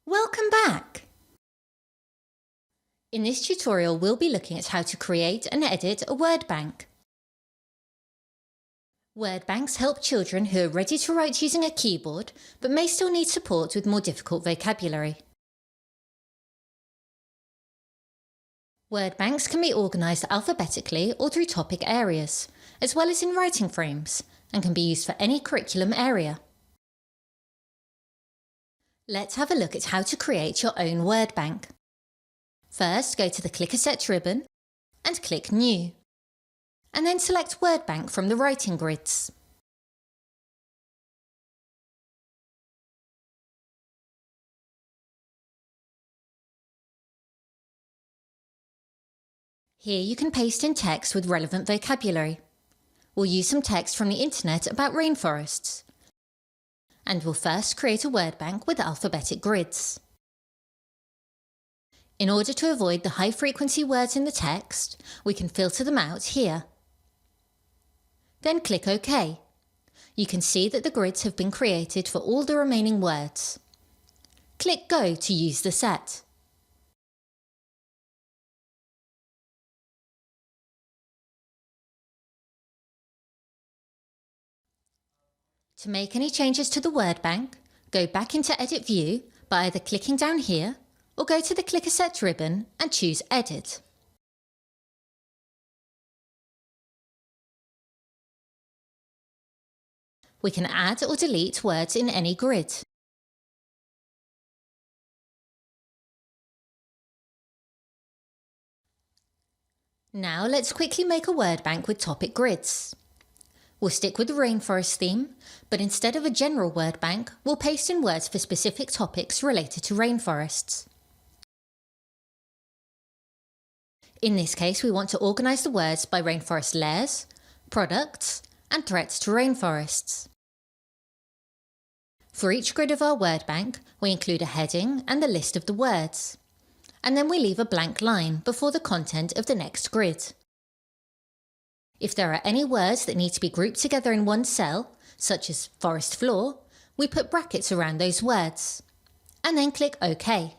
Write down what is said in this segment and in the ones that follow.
Welcome back! In this tutorial, we'll be looking at how to create and edit a word bank. Word banks help children who are ready to write using a keyboard but may still need support with more difficult vocabulary. Word banks can be organised alphabetically or through topic areas, as well as in writing frames, and can be used for any curriculum area. Let's have a look at how to create your own word bank. First, go to the Click a Set ribbon and click New, and then select Word Bank from the writing grids. Here you can paste in text with relevant vocabulary. We'll use some text from the internet about rainforests. And we'll first create a word bank with alphabetic grids. In order to avoid the high-frequency words in the text, we can filter them out here. Then click OK. You can see that the grids have been created for all the remaining words. Click Go to use the set. To make any changes to the word bank, go back into Edit View by either clicking down here or go to the Click a Set ribbon and choose Edit. We can add or delete words in any grid. Now let's quickly make a word bank with topic grids. We'll stick with the rainforest theme, but instead of a general word bank, we'll paste in words for specific topics related to rainforests. In this case, we want to organise the words by rainforest layers, products, and threats to rainforests. For each grid of our word bank, we include a heading and the list of the words, and then we leave a blank line before the content of the next grid. If there are any words that need to be grouped together in one cell, such as forest floor, we put brackets around those words, and then click OK.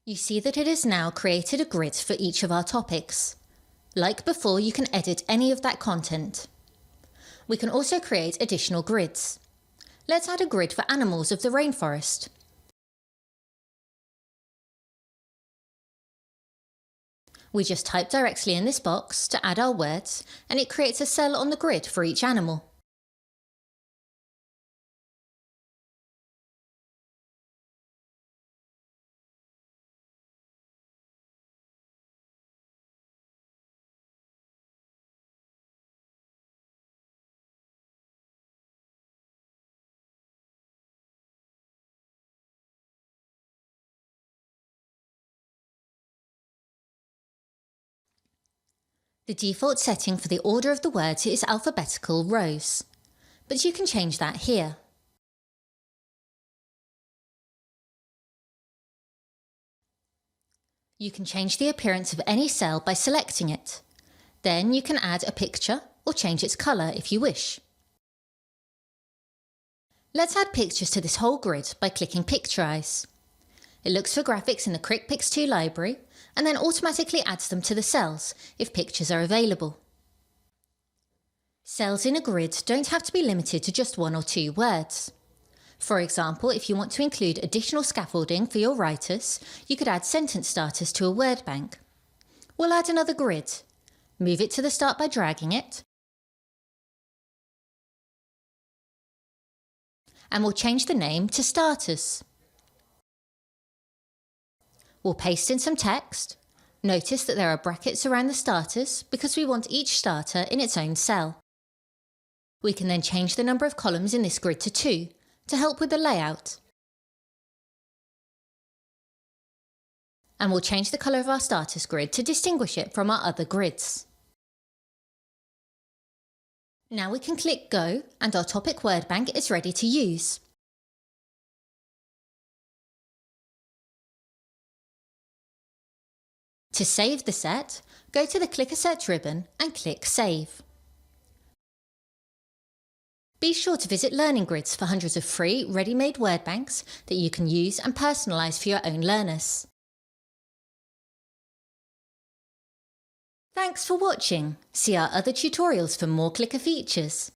You see that it has now created a grid for each of our topics. Like before, you can edit any of that content. We can also create additional grids. Let's add a grid for animals of the rainforest. We just type directly in this box to add our words, and it creates a cell on the grid for each animal. The default setting for the order of the words is alphabetical rows, but you can change that here. You can change the appearance of any cell by selecting it. Then you can add a picture or change its colour if you wish. Let's add pictures to this whole grid by clicking Picturize. It looks for graphics in the Cricut Pix2 library and then automatically adds them to the cells if pictures are available. Cells in a grid don't have to be limited to just one or two words. For example, if you want to include additional scaffolding for your writers, you could add sentence starters to a word bank. We'll add another grid. Move it to the start by dragging it. And we'll change the name to Starters. We'll paste in some text. Notice that there are brackets around the starters because we want each starter in its own cell. We can then change the number of columns in this grid to 2 to help with the layout. And we'll change the colour of our starters grid to distinguish it from our other grids. Now we can click Go and our topic word bank is ready to use. To save the set, go to the Click a Set ribbon and click Save. Be sure to visit Learning Grids for hundreds of free, ready-made word banks that you can use and personalise for your own learners. Thanks for watching. See our other tutorials for more Clicker features.